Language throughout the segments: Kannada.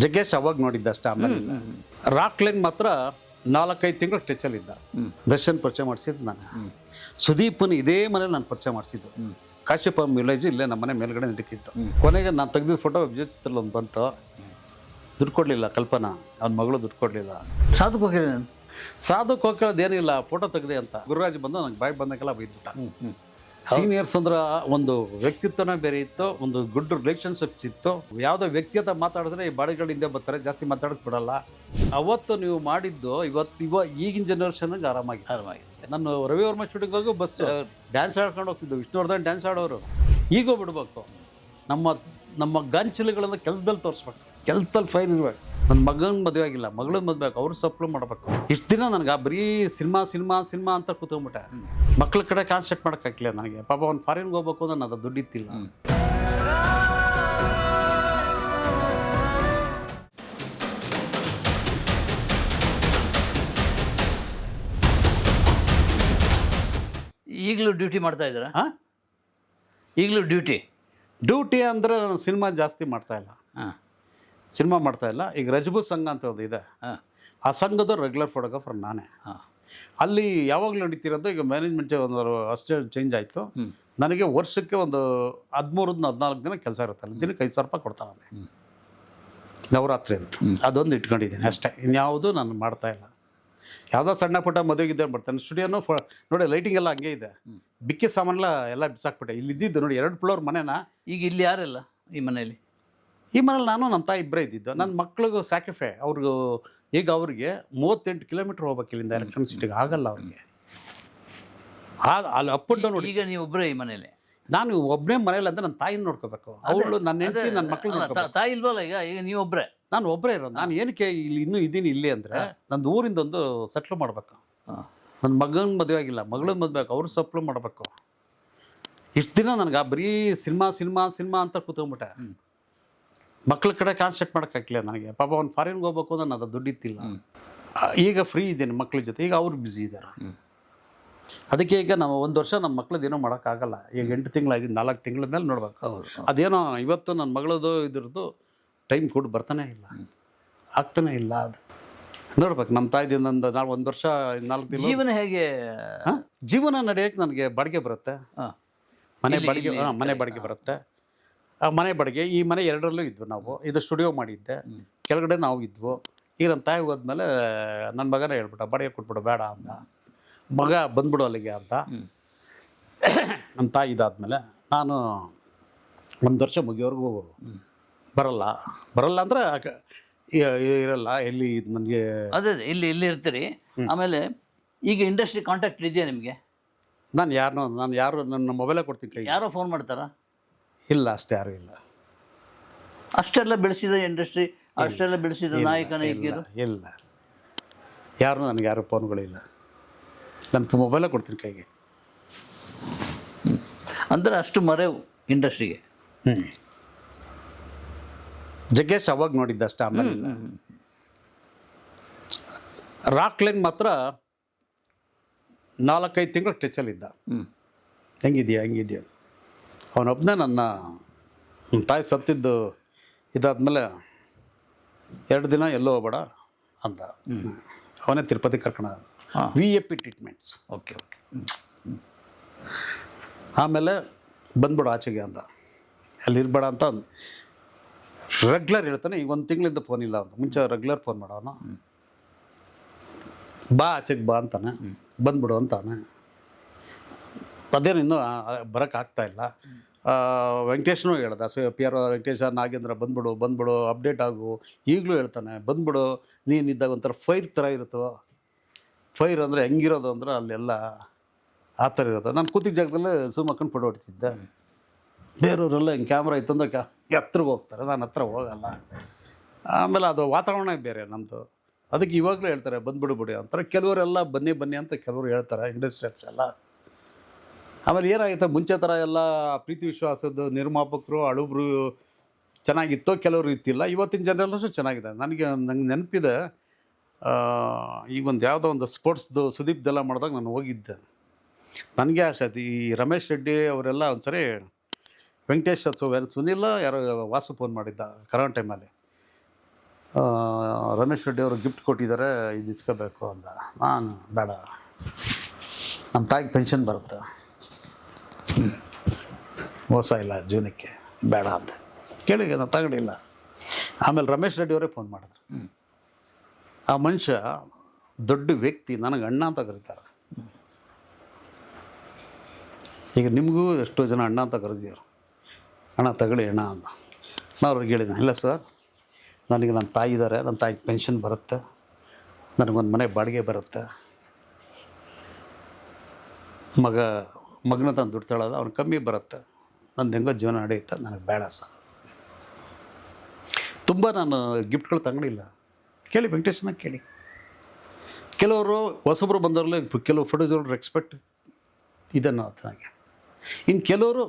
ಜಗ್ಗೇಶ್ ಅವಾಗ ನೋಡಿದ್ದ ಅಷ್ಟೇ. ಆಮೇಲೆ ರಾಕ್ಲೈನ್ ಮಾತ್ರ 4-5 ತಿಂಗಳು ಟಚಲ್ಲಿದ್ದ. ದರ್ಶನ್ ಪರಿಚಯ ಮಾಡಿಸಿದ್ದು ನಾನು. ಸುದೀಪನ ಇದೇ ಮನೇಲಿ ನಾನು ಪರಿಚಯ ಮಾಡಿಸಿದ್ದು. ಕಾಶ್ಯಪ ವಿಲೇಜ್ ಇಲ್ಲೇ ನಮ್ಮ ಮನೆ ಮೇಲ್ಗಡೆ ನಡೀತಿತ್ತು. ಕೊನೆಗೆ ನಾನು ತೆಗೆದಿದ್ದ ಫೋಟೋ ವಿಜಯ್ ಚಿತ್ರದಲ್ಲಿ ಒಂದು ಬಂತು. ದುಡ್ಡು ಕೊಡಲಿಲ್ಲ ಕಲ್ಪನಾ, ಅವನ ಮಗಳು ದುಡ್ಡು ಕೊಡಲಿಲ್ಲ. ಸಾಧುಕ್ ಹೋಗಿದ್ದೆ ನಾನು. ಸಾಧುಕ್ ಹೋಗೋದೇನಿಲ್ಲ, ಫೋಟೋ ತೆಗೆದೆ ಅಂತ ಗುರುರಾಜ್ ಬಂದು ನಂಗೆ ಬಾಯಿ ಬಂದಾಗೆಲ್ಲ ಬೈದ್ಬಿಟ್ಟ. ಸೀನಿಯರ್ಸ್ ಅಂದ್ರೆ ಒಂದು ವ್ಯಕ್ತಿತ್ವನೇ ಬೇರೆ ಇತ್ತು, ಒಂದು ಗುಡ್ ರಿಲೇಷನ್ಶಿಪ್ಸ್ ಇತ್ತು. ಯಾವುದೋ ವ್ಯಕ್ತಿ ಅಂತ ಮಾತಾಡಿದ್ರೆ ಈ ಬಾಡಿಗಳ ಹಿಂದೆ ಬರ್ತಾರೆ, ಜಾಸ್ತಿ ಮಾತಾಡೋಕ್ಕೆ ಬಿಡಲ್ಲ. ಅವತ್ತು ನೀವು ಮಾಡಿದ್ದು ಈಗಿನ ಜನ್ರೇಷನ್ಗೆ ಆರಾಮಾಗಿ. ನಾನು ರವಿವರ್ಮ ಶೂಟಿಂಗ್ ಹೋಗಿ ಬಸ್ ಡ್ಯಾನ್ಸ್ ಆಡ್ಕೊಂಡು ಹೋಗ್ತಿದ್ದು. ವಿಷ್ಣುವರ್ಧನ್ ಡ್ಯಾನ್ಸ್ ಆಡೋರು. ಈಗೂ ಬಿಡಬೇಕು. ನಮ್ಮ ಗಂಚಲುಗಳನ್ನು ಕೆಲಸದಲ್ಲಿ ತೋರಿಸ್ಬೇಕು, ಕೆಲಸದಲ್ಲಿ ಫೈನ್ ಇರ್ಬೇಕು. ನನ್ನ ಮಗನ ಮದುವೆ ಆಗಿಲ್ಲ, ಮಗಳನ್ನ ಮದುವೆ ಆಗ ಅವ್ರು ಸಪ್ಲೈ ಮಾಡಬೇಕು. ಇಷ್ಟು ದಿನ ನನಗೆ ಬರೀ ಸಿನಿಮಾ ಅಂತ ಕೂತ್ಕೊಂಡ್ಬಿಟ್ಟೆ. ಮಕ್ಳ ಕಡೆ ಕಾನ್ಸಂಟ್ರೇಟ್ ಮಾಡೋಕ್ಕಾಗಿಲ್ಲ ನನಗೆ. ಪಾಪ ಅವ್ನು ಫಾರಿನ್ಗೆ ಹೋಗ್ಬೇಕು ಅಂದ್ರೆ ನಾನು ದುಡ್ಡಿತ್ತಿಲ್ಲ. ಈಗಲೂ ಡ್ಯೂಟಿ ಮಾಡ್ತಾ ಇದ್ದೀರಾ? ಹಾಂ, ಈಗಲೂ ಡ್ಯೂಟಿ ಅಂದರೆ ನಾನು ಸಿನಿಮಾ ಜಾಸ್ತಿ ಮಾಡ್ತಾಯಿಲ್ಲ. ಸಿನಿಮಾ ಮಾಡ್ತಾಯಿಲ್ಲ. ಈಗ ರಜಬೂತ್ ಸಂಘ ಅಂತ ಒಂದು ಇದೆ, ಆ ಸಂಘದ ರೆಗ್ಯುಲರ್ ಫೋಟೋಗ್ರಾಫರ್ ನಾನೇ. ಅಲ್ಲಿ ಯಾವಾಗಲೂ ನಡೀತಿರೋದು. ಈಗ ಮ್ಯಾನೇಜ್ಮೆಂಟ್ ಒಂದು ಅಷ್ಟೇ ಚೇಂಜ್ ಆಯಿತು. ನನಗೆ ವರ್ಷಕ್ಕೆ ಒಂದು 13-14 ದಿನ ಕೆಲಸ ಇರುತ್ತೆ. ಅಲ್ಲಿ ದಿನಕ್ಕೆ 5,000 ರೂಪಾಯಿ ಕೊಡ್ತಾನೆ, ನವರಾತ್ರಿ ಅಂತ. ಅದೊಂದು ಇಟ್ಕೊಂಡಿದ್ದೀನಿ ಅಷ್ಟೇ. ಇನ್ಯಾವುದು ನಾನು ಮಾಡ್ತಾಯಿಲ್ಲ. ಯಾವುದೋ ಸಣ್ಣ ಪುಟ್ಟ ಮದುವೆಗಿದ್ದೆ ಬರ್ತಾನೆ. ಸ್ಟುಡಿಯೋನು ನೋಡಿ, ಲೈಟಿಂಗ್ ಎಲ್ಲ ಹಂಗೆ ಇದೆ. ಬಿಕ್ಕಿ ಸಾಮಾನೆಲ್ಲ ಎಲ್ಲ ಬಿಸಾಕ್ಬಿಟ್ಟೆ. ಇಲ್ಲಿ ಇದ್ದಿದ್ದು ನೋಡಿ 2 ಫ್ಲೋರ್ ಮನೆನಾ. ಈಗ ಇಲ್ಲಿ ಯಾರೆಲ್ಲ ಈ ಮನೆಯಲ್ಲಿ ನಾನು ನಮ್ಮ ತಾಯಿ ಇಬ್ಬರೇ ಇದ್ದಿದ್ದು. ನನ್ನ ಮಕ್ಳಿಗೂ ಸ್ಯಾಕ್ರಿಫೈ. ಈಗ ಅವ್ರಿಗೆ 38 ಕಿಲೋಮೀಟ್ರ್ ಹೋಗ್ಬೇಕು ಇಲ್ಲಿಂದ ಎಲೆಕ್ಟ್ರಾನಿಕ್ ಸಿಟಿಗೆ. ಆಗಲ್ಲ ಅವ್ರಿಗೆ. ಅಲ್ಲಿ ಅಪ್ ಅಂಡ್ ಡೌನ್. ಈಗ ನೀವು ಒಬ್ಬರೇ ಈ ಮನೇಲಿ? ನಾನು ಒಬ್ಬನೇ ಮನೇಲಿ ಅಂದರೆ ನನ್ನ ತಾಯಿನ ನೋಡ್ಕೋಬೇಕು. ಅವಳು ನನ್ನ ಹೆಂಡತಿ, ನನ್ನ ಮಕ್ಕಳು. ತಾಯಿ ಇಲ್ವಲ್ಲ ಈಗ ನೀವು ಒಬ್ಬರೇ? ನಾನು ಒಬ್ಬರೇ ಇರೋದು. ನಾನು ಏನಕ್ಕೆ ಇಲ್ಲಿ ಇನ್ನೂ ಇದ್ದೀನಿ ಇಲ್ಲಿ ಅಂದರೆ, ನಂದು ಊರಿಂದೊಂದು ಸೆಟ್ಲ್ ಮಾಡಬೇಕು. ನನ್ನ ಮಗನ ಮದುವೆ ಆಗಿಲ್ಲ, ಮಗಳನ್ನ ಮದುವೆ ಆಗ ಅವ್ರು ಸಪ್ಲೈ ಮಾಡಬೇಕು. ಇಷ್ಟು ದಿನ ನನಗೆ ಬರೀ ಸಿನಿಮಾ ಅಂತ ಕೂತ್ಕೊಂಡ್ಬಿಟ್ಟೆ. ಮಕ್ಳ ಕಡೆ ಕಾನ್ಸಂಟ್ರೇಟ್ ಮಾಡೋಕ್ಕಾಗಿಲ್ಲ ನನಗೆ. ಪಾಪ ಅವ್ನು ಫಾರಿನ್ಗೆ ಹೋಗ್ಬೇಕು ಅಂದ್ರೆ ನಾನು ದುಡ್ಡಿತ್ತಿಲ್ಲ. ಈಗ ಫ್ರೀ ಇದ್ದೀನಿ ಮಕ್ಳ ಜೊತೆ. ಈಗ ಅವ್ರು ಬ್ಯುಸಿ ಇದ್ದಾರೆ. ಅದಕ್ಕೆ ಈಗ ನಾವು 1 ವರ್ಷ ನಮ್ಮ ಮಕ್ಳದ್ದು ಏನೋ ಮಾಡೋಕ್ಕಾಗಲ್ಲ. ಈಗ 8 ತಿಂಗಳಾಗಿದ್ದು, 4 ತಿಂಗಳ ಮೇಲೆ ನೋಡ್ಬೇಕು. ಅದೇನೋ ಇವತ್ತು ನನ್ನ ಮಗಳದು ಇದ್ರದ್ದು ಟೈಮ್ ಕೊಟ್ಟು ಬರ್ತಾನೆ ಇಲ್ಲ, ಆಗ್ತಾನೆ ಇಲ್ಲ. ಅದು ನೋಡ್ಬೇಕು. ನಮ್ಮ ತಾಯಿದಿಂದ ನಾವು 1 ವರ್ಷ 4 ತಿಂಗಳು. ಜೀವನ ಹೇಗೆ? ಜೀವನ ನಡೆಯೋಕ್ಕೆ ನನಗೆ ಬಾಡಿಗೆ ಬರುತ್ತೆ. ಮನೆ ಬಾಡಿಗೆ ಬರುತ್ತೆ. ಆ ಮನೆ ಬಾಡಿಗೆ, ಈ ಮನೆ 2ರಲ್ಲೂ ಇದ್ವು ನಾವು. ಇದು ಸ್ಟುಡಿಯೋ ಮಾಡಿದ್ದೆ, ಕೆಳಗಡೆ ನಾವು ಇದ್ವು. ಈಗ ನಮ್ಮ ತಾಯಿ ಹೋದ್ಮೇಲೆ ನನ್ನ ಮಗನೇ ಹೇಳ್ಬಿಟ್ಟ, ಬಾಡಿಗೆ ಕೊಟ್ಬಿಡು ಬೇಡ ಅಂತ. ಮಗ ಬಂದ್ಬಿಡು ಅಲ್ಲಿಗೆ ಅಂತ. ನಮ್ಮ ತಾಯಿ ಇದಾದ್ಮೇಲೆ ನಾನು 1 ವರ್ಷ ಮುಗಿಯೋವರೆಗೂ ಬರಲ್ಲ ಅಂದರೆ ಇರಲ್ಲ. ಎಲ್ಲಿ ನನಗೆ ಅದೇ ಇಲ್ಲಿ ಇರ್ತೀರಿ. ಆಮೇಲೆ ಈಗ ಇಂಡಸ್ಟ್ರಿ ಕಾಂಟ್ಯಾಕ್ಟ್ ಇದೆಯಾ ನಿಮಗೆ? ನಾನು ಯಾರು ನನ್ನ ಮೊಬೈಲೇ ಕೊಡ್ತೀನಿ ಕೈ. ಯಾರೋ ಫೋನ್ ಮಾಡ್ತಾರಾ? ಇಲ್ಲ, ಅಷ್ಟೇ ಯಾರೂ ಇಲ್ಲ. ಅಷ್ಟೆಲ್ಲ ಬೆಳೆಸಿದ ಇಂಡಸ್ಟ್ರಿ, ಅಷ್ಟೆಲ್ಲ ಬೆಳೆಸಿದ ನಾಯಕ ನಾಯಕಿಯರು ಇಲ್ಲ. ನನಗೆ ಯಾರು ಫೋನ್ಗಳಿಲ್ಲ. ನನ್ನ ಮೊಬೈಲೇ ಕೊಡ್ತೀನಿ ಕೈಗೆ. ಅಂದರೆ ಅಷ್ಟು ಮರೆವು ಇಂಡಸ್ಟ್ರಿಗೆ. ಜಗ್ಗೇಶ್ ಅವಾಗ ನೋಡಿದ್ದ ಅಷ್ಟೇ. ಆಮೇಲೆ ರಾಕ್ಲೈನ್ ಮಾತ್ರ 4-5 ತಿಂಗಳು ಟಚಲ್ಲಿದ್ದ. ಹೆಂಗಿದೆಯಾ ಅವನೊಬ್ಬನೇ. ನನ್ನ ತಾಯಿ ಸತ್ತಿದ್ದು ಇದಾದ್ಮೇಲೆ 2 ದಿನ ಎಲ್ಲೋ ಹೋಗ್ಬೇಡ ಅಂತ ಅವನೇ ತಿರುಪತಿ ಕರ್ಕೊಂಡು VIP ಟ್ರೀಟ್ಮೆಂಟ್ಸ್. ಓಕೆ. ಆಮೇಲೆ ಬಂದ್ಬಿಡು ಆಚೆಗೆ ಅಂತ, ಅಲ್ಲಿ ಇರಬೇಡ ಅಂತ ರೆಗ್ಯುಲರ್ ಹೇಳ್ತಾನೆ. ಈಗ 1 ತಿಂಗಳಿಂದ ಫೋನ್ ಇಲ್ಲ ಅಂತ. ಮುಂಚೆ ರೆಗ್ಯುಲರ್ ಫೋನ್ ಮಾಡೋನು. ಬಾ ಆಚೆಗೆ ಬಾ ಅಂತಾನೆ, ಬಂದ್ಬಿಡು ಅಂತಾನೆ. ಅದೇನು ಇನ್ನೂ ಬರೋಕ್ಕಾಗ್ತಾಯಿಲ್ಲ. ವೆಂಕಟೇಶ್ನೂ ಹೇಳ್ದ, PR ವೆಂಕಟೇಶ, ನಾಗೇಂದ್ರ ಬಂದ್ಬಿಡು ಅಪ್ಡೇಟ್ ಆಗು. ಈಗಲೂ ಹೇಳ್ತಾನೆ, ಬಂದ್ಬಿಡು. ನೀನಿದ್ದಾಗ ಒಂಥರ ಫೈರ್ ಥರ ಇರುತ್ತೋ. ಫೈರ್ ಅಂದರೆ ಹೆಂಗಿರೋದು ಅಂದ್ರೆ ಅಲ್ಲೆಲ್ಲ ಆ ಥರ ಇರೋದು. ನಾನು ಕೂತಿದ್ದ ಜಾಗದಲ್ಲೇ ಸುಮ್ಮಕ್ಕನ ಫೋಟೋ ಹೊಡಿತಿದ್ದೆ. ಬೇರೆಯವರೆಲ್ಲ ಹಿಂಗೆ ಕ್ಯಾಮ್ರಾ ಇತ್ತು ಅಂದ್ರೆ ಹತ್ರಗೆ ಹೋಗ್ತಾರೆ, ನಾನು ಹತ್ರ ಹೋಗಲ್ಲ. ಆಮೇಲೆ ಅದು ವಾತಾವರಣ ಬೇರೆ ನಮ್ಮದು. ಅದಕ್ಕೆ ಇವಾಗಲೂ ಹೇಳ್ತಾರೆ ಬಂದ್ಬಿಡು ಅಂತಾರೆ. ಕೆಲವರೆಲ್ಲ ಬನ್ನಿ ಅಂತ ಕೆಲವರು ಹೇಳ್ತಾರೆ, ಇಂಡಸ್ಟ್ರಿಯಲ್ಸ್ ಎಲ್ಲ. ಆಮೇಲೆ ಏನಾಗುತ್ತೆ, ಮುಂಚೆ ಥರ ಎಲ್ಲ ಪ್ರೀತಿ ವಿಶ್ವಾಸದ ನಿರ್ಮಾಪಕರು ಅಳುಬ್ರು ಚೆನ್ನಾಗಿತ್ತು, ಕೆಲವರು ಇತ್ತಿಲ್ಲ. ಇವತ್ತಿನ ಜನರಲ್ಲೂ ಚೆನ್ನಾಗಿದೆ. ನಂಗೆ ನೆನಪಿದೆ, ಈಗ ಯಾವುದೋ ಒಂದು ಸ್ಪೋರ್ಟ್ಸ್ದು ಸುದೀಪ್ದೆಲ್ಲ ಮಾಡಿದಾಗ ನಾನು ಹೋಗಿದ್ದೆ. ನನಗೆ ಆಸೆ ಆಯ್ತು. ಈ ರಮೇಶ್ ರೆಡ್ಡಿ ಅವರೆಲ್ಲ ಒಂದ್ಸರಿ ವೆಂಕಟೇಶ್ ಸುನಿಲ್ಲ ಯಾರೋ ವಾಸು ಫೋನ್ ಮಾಡಿದ್ದ ಕರೋನಾ ಟೈಮಲ್ಲಿ. ರಮೇಶ್ ರೆಡ್ಡಿ ಅವರು ಗಿಫ್ಟ್ ಕೊಟ್ಟಿದ್ದಾರೆ, ಇದು ಇಸ್ಕೋಬೇಕು ಅಂದ. ನಾನು ಬೇಡ, ನಮ್ಮ ತಾಯಿಗೆ ಪೆನ್ಷನ್ ಬರುತ್ತೆ, ಮೋಸ ಇಲ್ಲ ಜೀವನಕ್ಕೆ, ಬೇಡ ಅಂತ ಕೇಳಿ ನಾನು ತಗೊಂಡಿಲ್ಲ. ಆಮೇಲೆ ರಮೇಶ್ ರೆಡ್ಡಿ ಅವರೇ ಫೋನ್ ಮಾಡಿದ್ರು. ಆ ಮನುಷ್ಯ ದೊಡ್ಡ ವ್ಯಕ್ತಿ, ನನಗೆ ಅಣ್ಣ ಅಂತ ಕರೀತಾರೆ. ಈಗ ನಿಮಗೂ ಎಷ್ಟೋ ಜನ ಅಣ್ಣ ಅಂತ ಕರೆದಿದ್ರು, ಅಣ್ಣ ತಗೊಳ್ಳಿ ಅಣ್ಣ ಅಂತ. ನಾನು ಅವ್ರಿಗೆ ಹೇಳಿದೆ, ಇಲ್ಲ ಸರ್, ನನಗೆ ನನ್ನ ತಾಯಿ ಇದ್ದಾರೆ, ನನ್ನ ತಾಯಿಗೆ ಪೆನ್ಷನ್ ಬರುತ್ತೆ, ನನಗೊಂದು ಮನೆ ಬಾಡಿಗೆ ಬರುತ್ತೆ, ಮಗನ ತಂದು ದುಡ್ಡು ತಗೊಳ್ಳೋದು ಅವ್ನು ಕಮ್ಮಿ ಬರುತ್ತೆ, ನಂದು ಹೆಂಗೋ ಜೀವನ ನಡೆಯುತ್ತೆ, ನನಗೆ ಬೇಡ ಸರ್. ತುಂಬ ನಾನು ಗಿಫ್ಟ್ಗಳು ತಗೊಂಡಿಲ್ಲ. ಕೇಳಿ ವೆಂಕಟೇಶನ ಕೇಳಿ. ಕೆಲವರು ಹೊಸಬ್ರು ಬಂದವರಲ್ಲೇ ಕೆಲವು ಫೋಟೋಸ್ಗಳು ರೆಸ್ಪೆಕ್ಟ್ ಇದನ್ನು ನನಗೆ. ಇನ್ನು ಕೆಲವರು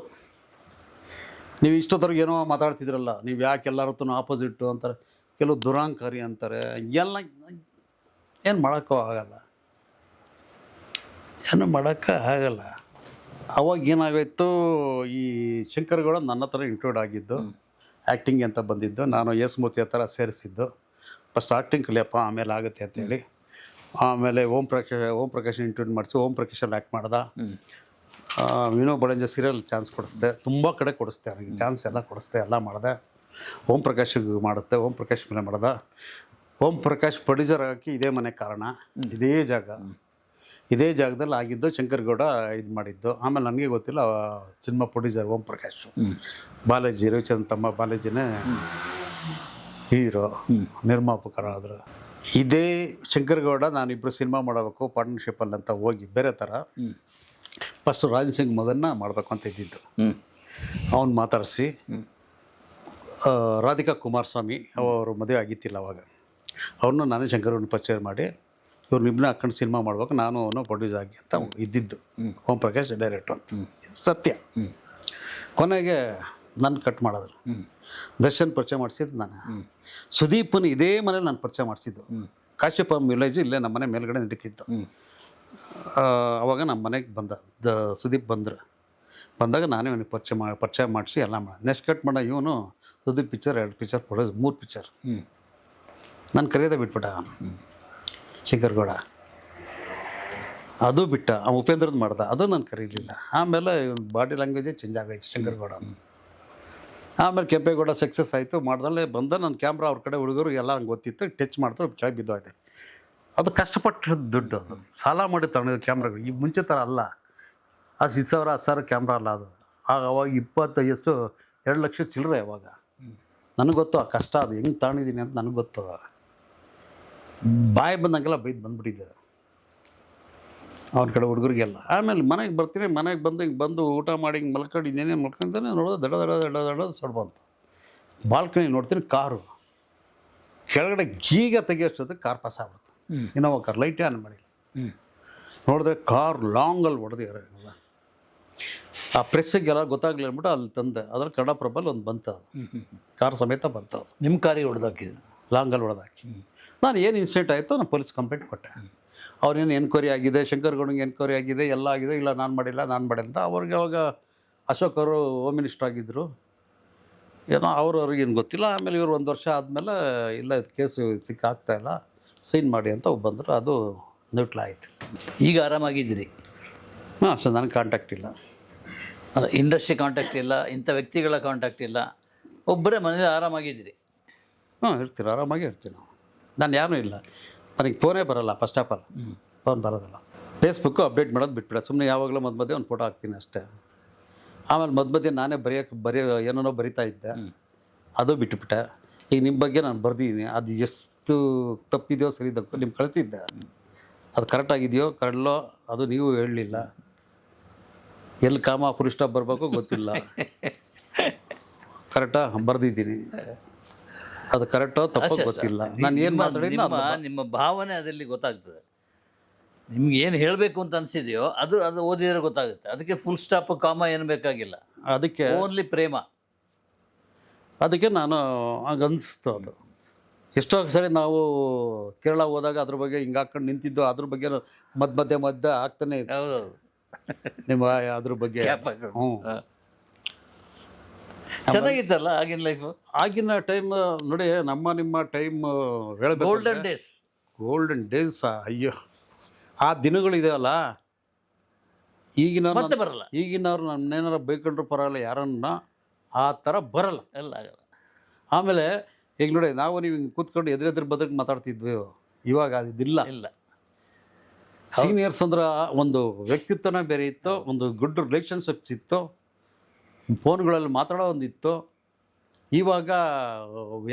ನೀವು ಇಷ್ಟೊತ್ತವ್ರಿಗೆ ಏನೋ ಮಾತಾಡ್ತಿದ್ರಲ್ಲ, ನೀವು ಯಾಕೆ ಎಲ್ಲರತ್ತೂ ಆಪೋಸಿಟ್ಟು ಅಂತಾರೆ, ಕೆಲವು ದುರಾಂಕಾರಿ ಅಂತಾರೆ. ಎಲ್ಲ ಏನು ಮಾಡೋಕ್ಕೂ ಆಗಲ್ಲ, ಏನು ಮಾಡೋಕ್ಕಾಗಲ್ಲ. ಅವಾಗ ಏನಾಗೋಯ್ತು, ಈ ಶಂಕರ್ಗೌಡ ನನ್ನ ಹತ್ರ ಇಂಕ್ಲೂಡ್ ಆಗಿದ್ದು, ಆ್ಯಕ್ಟಿಂಗ್ ಅಂತ ಬಂದಿದ್ದು. ನಾನು ಯೇಸುಮೂರ್ತಿ ಹತ್ರ ಸೇರಿಸಿದ್ದು. ಫಸ್ಟ್ ಆ್ಯಕ್ಟಿಂಗ್ ಕಲಿಯಪ್ಪ, ಆಮೇಲೆ ಆಗುತ್ತೆ ಅಂತೇಳಿ. ಆಮೇಲೆ ಓಂ ಪ್ರಕಾಶ್ ಇಂಟ್ರೂಡ್ ಮಾಡಿಸಿ ಓಂ ಪ್ರಕಾಶಲ್ಲಿ ಆ್ಯಕ್ಟ್ ಮಾಡ್ದೆ. ವಿನೋ ಬಳಂಜ ಸೀರಿಯಲ್ ಚಾನ್ಸ್ ಕೊಡಿಸ್ದೆ, ತುಂಬ ಕಡೆ ಕೊಡಿಸ್ದೆ, ಅವನಿಗೆ ಚಾನ್ಸ್ ಎಲ್ಲ ಕೊಡಿಸ್ದೆ, ಎಲ್ಲ ಮಾಡಿದೆ. ಓಂ ಪ್ರಕಾಶಿಗೆ ಮಾಡಿಸ್ದೆ, ಓಂ ಪ್ರಕಾಶ್ ಮೇಲೆ ಮಾಡ್ದೆ. ಓಂ ಪ್ರಕಾಶ್ ಪ್ರೊಡ್ಯೂಸರ್ ಹಾಕಿ ಇದೇ ಮನೆ ಕಾರಣ, ಇದೇ ಜಾಗದಲ್ಲಿ ಆಗಿದ್ದು. ಶಂಕರ್ಗೌಡ ಇದು ಮಾಡಿದ್ದು. ಆಮೇಲೆ ನನಗೆ ಗೊತ್ತಿಲ್ಲ, ಸಿನಿಮಾ ಪ್ರೊಡ್ಯೂಸರ್ ಓಂ ಪ್ರಕಾಶ್, ಬಾಲಾಜಿ ರವಿಚಂದ್ರ ತಮ್ಮ ಬಾಲಾಜಿನೇ ಹೀರೋ, ನಿರ್ಮಾಪಕರಾದರು. ಇದೇ ಶಂಕರ್ಗೌಡ ನಾನಿಬ್ಬರು ಸಿನಿಮಾ ಮಾಡಬೇಕು ಪಾರ್ಟ್ನರ್ಶಿಪ್ಪಲ್ಲಿ ಅಂತ ಹೋಗಿ ಬೇರೆ ಥರ ಫಸ್ಟು ರಾಜ್ ಸಿಂಗ್ ಮಗನ್ನ ಮಾಡಬೇಕು ಅಂತ ಇದ್ದಿದ್ದು. ಅವನು ಮಾತಾಡಿಸಿ ರಾಧಿಕಾ ಕುಮಾರಸ್ವಾಮಿ ಅವರು ಮದುವೆ ಆಗಿತ್ತಿಲ್ಲ ಅವಾಗ, ಅವ್ರನ್ನ ನಾನೇ ಶಂಕರ್ಗೌಡನ ಪರಿಚಯ ಮಾಡಿ ಇವ್ರನ್ನಿಬ್ಬನ ಹಾಕೊಂಡು ಸಿನಿಮಾ ಮಾಡ್ಬೇಕು, ನಾನು ಅವನು ಪ್ರೊಡ್ಯೂಸ್ ಆಗಿ ಅಂತ ಇದ್ದಿದ್ದು. ಓಂ ಪ್ರಕಾಶ್ ಡೈರೆಕ್ಟರ್ ಅಂತ ಸತ್ಯ. ಕೊನೆಗೆ ನನ್ನ ಕಟ್ ಮಾಡಿದ್ರು. ದರ್ಶನ್ ಪರಿಚಯ ಮಾಡಿಸಿದ್ದು ನಾನು. ಸುದೀಪನ ಇದೇ ಮನೇಲಿ ನಾನು ಪರಿಚಯ ಮಾಡಿಸಿದ್ದು. ಕಾಶ್ಯಪ ವಿಲೇಜ್ ಇಲ್ಲೇ ನಮ್ಮ ಮನೆ ಮೇಲ್ಗಡೆ ನಡೀತಿತ್ತು. ಅವಾಗ ನಮ್ಮ ಮನೆಗೆ ಸುದೀಪ್ ಬಂದಾಗ ನಾನೇ ಅವನಿಗೆ ಪರಿಚಯ ಮಾಡಿಸಿ ಎಲ್ಲ ಮಾಡಿ. ನೆಕ್ಸ್ಟ್ ಕಟ್ ಮಾಡೋ ಇವನು Sudeep picture 2 picture produce 3 picture ನಾನು ಕರೆಯೋದೇ ಬಿಟ್ಬಿಟ್ಟ. ಶಂಕರ್ಗೌಡ ಅದು ಬಿಟ್ಟ, ಉಪೇಂದ್ರದ್ದು ಮಾಡ್ದ, ಅದು ನಾನು ಕರೀಲಿಲ್ಲ. ಆಮೇಲೆ ಬಾಡಿ ಲ್ಯಾಂಗ್ವೇಜೇ ಚೇಂಜ್ ಆಗೈತೆ ಶಂಕರ್ಗೌಡ. ಆಮೇಲೆ ಕೆಂಪೇಗೌಡ ಸಕ್ಸಸ್ ಆಯಿತು, ಮಾಡ್ದಲ್ಲೇ ಬಂದ ನನ್ನ ಕ್ಯಾಮ್ರಾ ಅವ್ರ ಕಡೆ ಹುಡುಗರು ಎಲ್ಲ ನಂಗೆ ಗೊತ್ತಿತ್ತು, ಟಚ್ ಮಾಡ್ತಾರೆ, ಕೆಳಗೆ ಬಿದ್ದೋಯ್ತು. ಅದು ಕಷ್ಟಪಟ್ಟು ದುಡ್ಡು, ಅದು ಸಾಲ ಮಾಡಿ ತಗೊಂಡಿದ್ದು ಕ್ಯಾಮ್ರಾಗಳು. ಈ ಮುಂಚೆ ಥರ ಅಲ್ಲ, ಅದು 10,000 10,000 ಕ್ಯಾಮ್ರಾ ಅಲ್ಲ ಅದು. ಅವಾಗ 2 ಲಕ್ಷ ಚಿಲ್ಲರೆ. ಅವಾಗ ನನಗೆ ಗೊತ್ತು ಆ ಕಷ್ಟ, ಅದು ಹೆಂಗೆ ತಗೊಂಡಿದ್ದೀನಿ ಅಂತ ನನಗೆ ಗೊತ್ತು. ಬಾಯಿ ಬಂದಂಗೆಲ್ಲ ಬಂದುಬಿಟ್ಟಿದ್ದೆ ಅವ್ನ ಕಡೆ ಹುಡುಗರಿಗೆಲ್ಲ. ಆಮೇಲೆ ಮನೆಗೆ ಬರ್ತೀನಿ, ಮನೆಗೆ ಬಂದು ಊಟ ಮಾಡಿ ಹಿಂಗೆ ಮಲ್ಕೊಂಡಿದ್ದೇನೆ, ಮಲ್ಕೊಂಡಿದ್ದಾನೆ ನೋಡೋದು ದಡ ಸೊಡ್ ಬಂತು. ಬಾಲ್ಕನಿ ನೋಡ್ತೀನಿ, ಕಾರು ಕೆಳಗಡೆ ಗೀಗ ತೆಗಿಯೋಷ್ಟೊತ್ತಿಗೆ ಕಾರ್ ಪಾಸ್ ಆಗ್ಬಿಡ್ತು. ಇನ್ನೋವಾ ಕಾರ್, ಲೈಟೇ ಆನ್ ಮಾಡಿಲ್ಲ. ನೋಡಿದ್ರೆ ಕಾರ್ ಲಾಂಗಲ್ಲಿ ಹೊಡೆದಿದ್ದಾರೆ. ಆ ಪ್ರೆಸ್ಸಿಗೆಲ್ಲ ಗೊತ್ತಾಗಲಿ ಅಂದ್ಬಿಟ್ಟು ಅಲ್ಲಿ ತಂದೆ. ಅದ್ರಲ್ಲಿ ಕನ್ನಡಪ್ರಭಲ್ಲಿ ಒಂದು ಬಂತು, ಕಾರ್ ಸಮೇತ ಬಂತು. ನಿಮ್ಮ ಕಾರಿಗೆ ಹೊಡೆದಾಕಿದ್ದು? ಲಾಂಗಲ್ಲಿ ಹೊಡೆದಾಕಿ. ನಾನು ಏನು ಇನ್ಸಿಡೆಂಟ್ ಆಯಿತು ನಾನು ಪೊಲೀಸ್ ಕಂಪ್ಲೇಂಟ್ ಕೊಟ್ಟೆ. ಅವ್ರೇನು ಎನ್ಕ್ವೈರಿ ಆಗಿದೆ, ಶಂಕರ್ಗೌಡಂಗೆ ಎನ್ಕ್ವೈರಿ ಆಗಿದೆ, ಎಲ್ಲ ಆಗಿದೆ. ಇಲ್ಲ ನಾನು ಮಾಡಿಲ್ಲ ಅಂತ ಅವ್ರಿಗೆ ಅವಾಗ ಅಶೋಕ್ ಅವರು ಹೋಮ್ ಮಿನಿಸ್ಟರ್ ಆಗಿದ್ದರು, ಏನೋ ಅವ್ರಿಗೇನು ಗೊತ್ತಿಲ್ಲ. ಆಮೇಲೆ ಇವರು 1 ವರ್ಷ ಆದಮೇಲೆ ಇಲ್ಲ ಇದು ಕೇಸು ಸಿಕ್ಕಾಗ್ತಾಯಿಲ್ಲ, ಸೈನ್ ಮಾಡಿ ಅಂತ ಬಂದರು. ಅದು ನ್ಯೂಟ್ಲ್ ಆಯಿತು. ಈಗ ಆರಾಮಾಗಿದ್ದೀರಿ? ಹಾಂ, ಅಷ್ಟೇ. ನನಗೆ ಕಾಂಟ್ಯಾಕ್ಟ್ ಇಲ್ಲ, ಅಲ್ಲ ಇಂಡಸ್ಟ್ರಿ ಕಾಂಟ್ಯಾಕ್ಟ್ ಇಲ್ಲ, ಇಂಥ ವ್ಯಕ್ತಿಗಳ ಕಾಂಟ್ಯಾಕ್ಟ್ ಇಲ್ಲ, ಒಬ್ಬರೇ ಮನೇಲಿ ಆರಾಮಾಗಿದ್ದೀರಿ? ಹಾಂ, ಇರ್ತೀನಿ, ಆರಾಮಾಗಿ ಇರ್ತೀನಿ. ನಾನು ಯಾರೂ ಇಲ್ಲ, ನನಗೆ ಫೋನೇ ಬರೋಲ್ಲ. ಫಸ್ಟ್ ಆಫ್ ಆಲ್ ಫೋನ್ ಬರೋದಿಲ್ಲ. ಫೇಸ್ಬುಕ್ಕು ಅಪ್ಡೇಟ್ ಮಾಡೋದು ಬಿಟ್ಬಿಡ. ಸುಮ್ಮನೆ ಯಾವಾಗಲೂ ಮಧ್ಯೆ ಒಂದು ಫೋಟೋ ಹಾಕ್ತೀನಿ ಅಷ್ಟೇ. ಆಮೇಲೆ ಮಧ್ಯೆ ನಾನೇ ಏನೇನೋ ಬರಿತಾ ಇದ್ದೆ, ಅದು ಬಿಟ್ಟುಬಿಟ್ಟೆ. ಈಗ ನಿಮ್ಮ ಬಗ್ಗೆ ನಾನು ಬರ್ದಿದ್ದೀನಿ, ಅದು ಎಷ್ಟು ತಪ್ಪಿದೆಯೋ ಸರಿ ನಿಮ್ಗೆ ಕಳಿಸಿದ್ದೆ, ಅದು ಕರೆಕ್ಟಾಗಿದೆಯೋ ಕಡಲೋ ಅದು ನೀವು ಹೇಳಲಿಲ್ಲ. ಎಲ್ಲಿ ಕಾಮ ಪುರುಷ್ಟ ಬರಬೇಕು ಗೊತ್ತಿಲ್ಲ. ಕರೆಕ್ಟಾಗಿ ಬರೆದಿದ್ದೀನಿ, ಅದು ಕರೆಕ್ಟೋ ತಪ್ಪೋ ಗೊತ್ತಿಲ್ಲ. ನಾನು ಏನು ಮಾತಾಡಿದ್ದೆ ನಿಮ್ಮ ಭಾವನೆ ಅದರಲ್ಲಿ ಗೊತ್ತಾಗ್ತದೆ. ನಿಮ್ಗೆ ಏನು ಹೇಳಬೇಕು ಅಂತ ಅನಿಸಿದೆಯೋ ಅದು ಓದಿದರೆ ಗೊತ್ತಾಗುತ್ತೆ. ಅದಕ್ಕೆ ಫುಲ್ ಸ್ಟಾಪ್ ಕಾಮ ಏನು ಬೇಕಾಗಿಲ್ಲ, ಅದಕ್ಕೆ ಓನ್ಲಿ ಪ್ರೇಮ. ಅದಕ್ಕೆ ನಾನು ಹಂಗೆ ಅನಿಸ್ತು. ಅದು ಎಷ್ಟೋ ಸರಿ ನಾವು ಕೇರಳ ಹೋದಾಗ ಅದ್ರ ಬಗ್ಗೆ ಹಿಂಗೆ ಹಾಕ್ಕೊಂಡು ನಿಂತಿದ್ದು, ಅದ್ರ ಬಗ್ಗೆ ಮಧ್ಯೆ ಆಗ್ತಾನೆ. ಹೌದೌದು, ನಿಮ್ಮ ಅದ್ರ ಬಗ್ಗೆ. ಹ್ಞೂ, ಚೆನ್ನಾಗಿತ್ತಲ್ಲ ಆಗಿನ ಲೈಫು, ಆಗಿನ ಟೈಮ್ ನೋಡಿ, ನಿಮ್ಮ ಟೈಮ್ ಹೇಳಬೇಕು, ಗೋಲ್ಡನ್ ಡೇಸ್. Golden days. ಅಯ್ಯೋ, ಆ ದಿನಗಳಿದೆಯಲ್ಲ, ಮತ್ತೆ ಬರಲ್ಲ. ಈಗಿನವ್ರು ನನ್ನೇನಾರ ಬೈಕೊಂಡ್ರು ಪರವಾಗಿಲ್ಲ, ಯಾರನ್ನ ಆ ಥರ ಬರಲ್ಲ. ಎಲ್ಲ ಆಗಲ್ಲ. ಆಮೇಲೆ ಈಗ ನೋಡಿ, ನಾವು ನೀವು ಹಿಂಗೆ ಕೂತ್ಕೊಂಡು ಎದುರೆದುರು ಬದುಕು ಮಾತಾಡ್ತಿದ್ವಿ, ಇವಾಗ ಅದಿಲ್ಲ. ಇಲ್ಲ. ಸೀನಿಯರ್ಸ್ ಅಂದ್ರೆ ಒಂದು ವ್ಯಕ್ತಿತ್ವನೇ ಬೇರೆ ಇತ್ತು, ಒಂದು ಗುಡ್ ರಿಲೇಷನ್ಶಿಪ್ಸ್ ಇತ್ತು, ಫೋನ್ಗಳಲ್ಲಿ ಮಾತಾಡೋ ಒಂದಿತ್ತು. ಇವಾಗ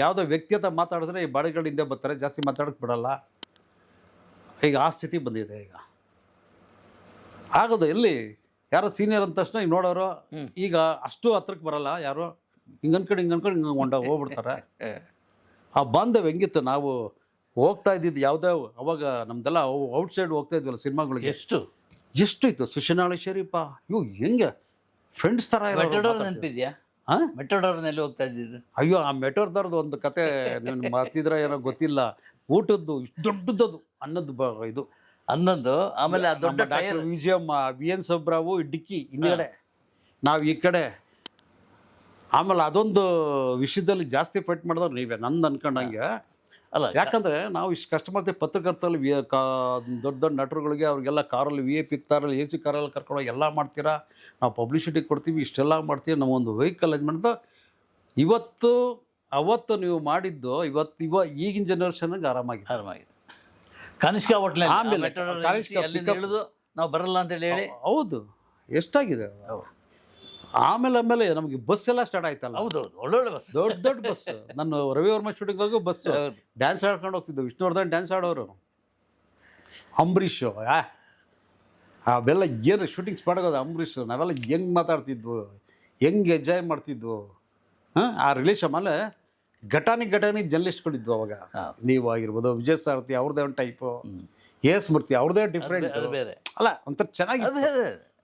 ಯಾವುದೋ ವ್ಯಕ್ತಿ ಹತ್ರ ಮಾತಾಡಿದ್ರೆ ಈ ಬಾಡಿಗಳಿಂದ ಬರ್ತಾರೆ, ಜಾಸ್ತಿ ಮಾತಾಡೋಕ್ಕೆ ಬಿಡಲ್ಲ. ಈಗ ಆ ಸ್ಥಿತಿ ಬಂದಿದೆ. ಈಗ ಆಗೋದು ಎಲ್ಲಿ, ಯಾರೋ ಸೀನಿಯರ್ ಅಂದ ತಕ್ಷಣ ಈಗ ನೋಡೋರು ಈಗ ಅಷ್ಟು ಹತ್ರಕ್ಕೆ ಬರಲ್ಲ. ಯಾರು ಹಿಂಗೆ ಅನ್ಕೊಂಡು ಹೋಗ್ಬಿಡ್ತಾರೆ. ಆ ಬಾಂಧವ್ಯ ಹೆಂಗಿತ್ತು, ನಾವು ಹೋಗ್ತಾ ಇದ್ದಿದ್ದು ಯಾವುದೇ, ಅವಾಗ ನಮ್ದೆಲ್ಲ ಔಟ್ಸೈಡ್ ಹೋಗ್ತಾ ಇದ್ವಲ್ಲ ಸಿನಿಮಾಗಳಿಗೆ, ಎಷ್ಟು ಇತ್ತು. ಸುಶನಾಳಿ ಶರೀಫ ಇವು ಹೆಂಗೆ ಫ್ರೆಂಡ್ಸ್ ಥರ ನೆನಪಿದ್ಯಾ? ಮೆಟೋಡೋರ್ನಲ್ಲಿ ಹೋಗ್ತಾ ಇದ್ದಿದ್ದು. ಅಯ್ಯೋ, ಆ ಮೆಟೋರ್ದವ್ರದ್ದು ಒಂದು ಕತೆ ನೀವು ಮಾತಿದ್ರೆ ಏನೋ ಗೊತ್ತಿಲ್ಲ. ಊಟದ್ದು ಇಷ್ಟು ದೊಡ್ಡದದು ಇದು ಅನ್ನೊಂದು. ಆಮೇಲೆ ಆ ದೊಡ್ಡ ಡಾಕ್ಟರ್ ಮ್ಯೂಸಿಯಂ, VN ಸುಬ್ರಾವು ಡಿಕ್ಕಿ ಹಿಂದ್ಗಡೆ, ನಾವು ಈ ಕಡೆ. ಆಮೇಲೆ ಅದೊಂದು ವಿಷಯದಲ್ಲಿ ಜಾಸ್ತಿ ಫೈಟ್ ಮಾಡಿದವ್ರು ನೀವೇ, ನಂದು ಅನ್ಕೊಂಡಂಗೆ ಅಲ್ಲ. ಯಾಕಂದರೆ ನಾವು ಇಷ್ಟು ಕಷ್ಟ ಮಾಡ್ತೀವಿ. ಪತ್ರಕರ್ತರಲ್ಲಿ ದೊಡ್ಡ ದೊಡ್ಡ ನಟರುಗಳಿಗೆ ಅವ್ರಿಗೆಲ್ಲ ಕಾರಲ್ಲಿ VIP ಕಾರಲ್ಲಿ AC ಕಾರಲ್ಲಿ ಕರ್ಕೊಂಡೋಗಿ ಎಲ್ಲ ಮಾಡ್ತೀರಾ, ನಾವು ಪಬ್ಲಿಸಿಟಿ ಕೊಡ್ತೀವಿ, ಇಷ್ಟೆಲ್ಲ ಮಾಡ್ತೀವಿ. ನಮ್ಮೊಂದು ವೆಹಿಕಲ್ ಅರೇಂಜ್ಮೆಂಟ್ ಅವತ್ತು ನೀವು ಮಾಡಿದ್ದು ಈಗಿನ ಜನರೇಷನ್ಗೆ ಆರಾಮಾಗಿದೆ. ಕನಿಷ್ಕ ಹೋಟ್ಲ ಆಮೇಲೆ ಹೇಳುದು ನಾವು ಬರಲ್ಲ ಅಂತೇಳಿ ಹೇಳಿ. ಹೌದು, ಎಷ್ಟಾಗಿದೆ. ಆಮೇಲೆ ನಮಗೆ ಬಸ್ ಎಲ್ಲ ಸ್ಟಾರ್ಟ್ ಆಯ್ತಲ್ಲ. ಹೌದೌದು, ಒಳ್ಳೊಳ್ಳೆ ಬಸ್, ದೊಡ್ಡ ಬಸ್. ನಾನು ರವಿವರ್ಮ ಶೂಟಿಂಗ್ ಹೋಗೋ ಬಸ್, ಡ್ಯಾನ್ಸ್ ಆಡ್ಕೊಂಡು ಹೋಗ್ತಿದ್ವು. ವಿಷ್ಣುವರ್ಧನ್ ಡ್ಯಾನ್ಸ್ ಆಡೋರು, ಅಂಬರೀಷು, ಅವೆಲ್ಲ ಏನು ಶೂಟಿಂಗ್ ಸ್ಪಾಟ್ ಆಗೋದು. ಅಂಬರೀಷ್ ನಾವೆಲ್ಲ ಹೆಂಗೆ ಮಾತಾಡ್ತಿದ್ವು, ಹೆಂಗೆ ಎಂಜಾಯ್ ಮಾಡ್ತಿದ್ವು. ಆ ರಿಲೇಷನ್ ಮೇಲೆ ಘಟಾನಿ ಜರ್ನಲಿಸ್ಟ್ಗಳಿದ್ವು ಅವಾಗ. ನೀವು ಆಗಿರ್ಬೋದು, ವಿಜಯ್ ಸಾರಥಿ ಅವ್ರದ್ದೇ ಒಂದು ಟೈಪು, ಎಸ್ ಮೂರ್ತಿ ಅವ್ರದ್ದೇ ಡಿಫ್ರೆಂಟ್ ಅಲ್ಲ, ಒಂಥರ ಚೆನ್ನಾಗಿದೆ.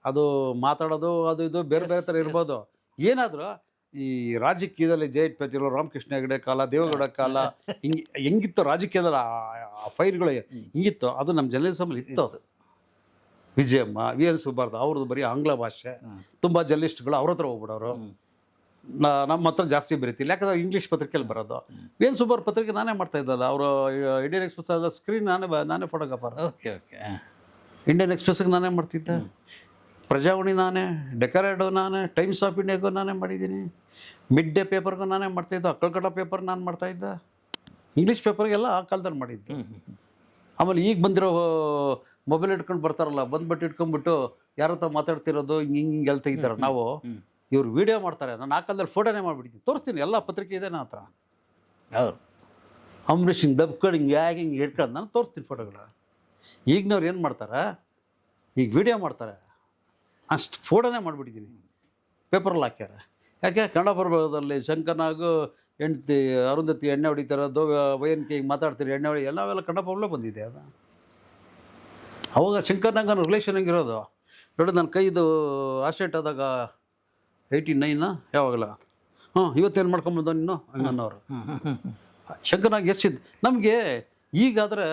ಅದು ಮಾತಾಡೋದು ಅದು ಇದು ಬೇರೆ ಥರ ಇರ್ಬೋದು. ಏನಾದರೂ ಈ ರಾಜಕೀಯದಲ್ಲಿ ಜಯಂತ್ ಪಟೇಲ್, ರಾಮಕೃಷ್ಣ ಹೆಗಡೆ ಕಾಲ, ದೇವೇಗೌಡ ಕಾಲ ಹೆಂಗಿತ್ತು ರಾಜಕೀಯದಲ್ಲಿ ಆ ಫೈರ್ಗಳು ಹಿಂಗಿತ್ತು, ಅದು ನಮ್ಮ ಜರ್ನಲಿಸಮಲ್ಲಿ ಇತ್ತು. ಅದು ವಿಜಯಮ್ಮ, VN ಸುಬ್ಬಾರ್ದು ಅವ್ರದ್ದು ಬರೀ ಆಂಗ್ಲ ಭಾಷೆ, ತುಂಬ ಜರ್ನಲಿಸ್ಟ್ಗಳು ಅವ್ರ ಹತ್ರ ಹೋಗ್ಬಿಡೋರು. ನಮ್ಮ ಹತ್ರ ಜಾಸ್ತಿ ಬರೀತಿಲ್ಲ, ಯಾಕಂದ್ರೆ ಇಂಗ್ಲೀಷ್ ಪತ್ರಿಕೆಯಲ್ಲಿ ಬರೋದು. VN ಸುಬ್ಬಾರ್ ಪತ್ರಿಕೆ ನಾನೇ ಮಾಡ್ತಾ ಇದ್ದಲ್ಲ, ಅವರು ಇಂಡಿಯನ್ ಎಕ್ಸ್ಪ್ರೆಸ್ ಸ್ಕ್ರೀನ್ ನಾನೇ ಫೋಟೋಗ್ರಾಫರ್. ಇಂಡಿಯನ್ ಎಕ್ಸ್ಪ್ರೆಸ್ಗೆ ನಾನೇ ಮಾಡ್ತಿದ್ದೆ, ಪ್ರಜಾವಾಣಿ ನಾನೇ, ಡೆಕರೇಡು ನಾನೇ, ಟೈಮ್ಸ್ ಆಫ್ ಇಂಡಿಯಾಗೂ ನಾನೇ ಮಾಡಿದ್ದೀನಿ, ಮಿಡ್ ಡೇ ಪೇಪರ್ಗೂ ನಾನೇ ಮಾಡ್ತಾಯಿದ್ದೆ, ಅಕ್ಕಲ್ಕಟ ಪೇಪರ್ ನಾನು ಮಾಡ್ತಾಯಿದ್ದೆ, ಇಂಗ್ಲೀಷ್ ಪೇಪರ್ಗೆಲ್ಲ ಆ ಕಾಲದಲ್ಲಿ ಮಾಡಿದ್ದು. ಆಮೇಲೆ ಈಗ ಬಂದಿರೋ ಮೊಬೈಲ್ ಇಟ್ಕೊಂಡು ಬರ್ತಾರಲ್ಲ, ಬಂದ್ಬಿಟ್ಟು ಇಟ್ಕೊಂಡ್ಬಿಟ್ಟು ಯಾರ ಹತ್ರ ಮಾತಾಡ್ತಿರೋದು ಹಿಂಗೆ ಎಲ್ಲ ತೆಗಿತಾರೆ. ನಾವು ಇವ್ರು ವೀಡಿಯೋ ಮಾಡ್ತಾರೆ, ನಾನು ಆ ಕಾಲದಲ್ಲಿ ಫೋಟೋನೇ ಮಾಡಿಬಿಡ್ತೀನಿ, ತೋರಿಸ್ತೀನಿ, ಎಲ್ಲ ಪತ್ರಿಕೆ ಇದೆ ನನ್ನ ಹತ್ರ. ಹೌದು, ಅಂಬರೀಷ್ ಹಿಂಗೆ ದಬ್ಕೊಂಡು ಹಿಂಗೆ ಇಟ್ಕೊಂಡು ನಾನು ತೋರಿಸ್ತೀನಿ ಫೋಟೋಗಳು. ಈಗಿನವ್ರು ಏನು ಮಾಡ್ತಾರೆ, ಈಗ ವೀಡಿಯೋ ಮಾಡ್ತಾರೆ, ಅಷ್ಟು ಫೋಟೋನೇ ಮಾಡಿಬಿಟ್ಟಿದ್ದೀನಿ, ಪೇಪರಲ್ಲಿ ಹಾಕ್ಯಾರ. ಯಾಕೆ ಕನ್ನಡ ಪ್ರಭಾವದಲ್ಲಿ ಶಂಕರ್ನಾಗು ಹೆಂಡ್ತಿ ಅರುಂಧತಿ ಎಣ್ಣೆ ಹೊಡಿತಾರದು, ವಯನ್ಕೆ ಹಿಂಗೆ ಮಾತಾಡ್ತೀರಿ ಎಣ್ಣೆ ಹೊಡಿ, ಎಲ್ಲವೆಲ್ಲ ಕನ್ನಡ ಪ್ರಭಾವಲ್ಲೇ ಬಂದಿದೆ. ಅದು ಅವಾಗ ಶಂಕರ್ನಾಗ ರಿಲೇಷನ್ ಹೆಂಗಿರೋದು ನೋಡಿ. ನನ್ನ ಕೈದು ಆಕ್ಸಿಡೆಂಟ್ ಆದಾಗ 89 ಯಾವಾಗಲ್ಲ, ಇವತ್ತೇನು ಮಾಡ್ಕೊಂಬಂದು ನೀನು ಹಂಗನ್ನೋರು. ಶಂಕರ್ನಾಗ ಎಷ್ಟಿದ್ದು ನಮಗೆ. ಈಗಾದರೆ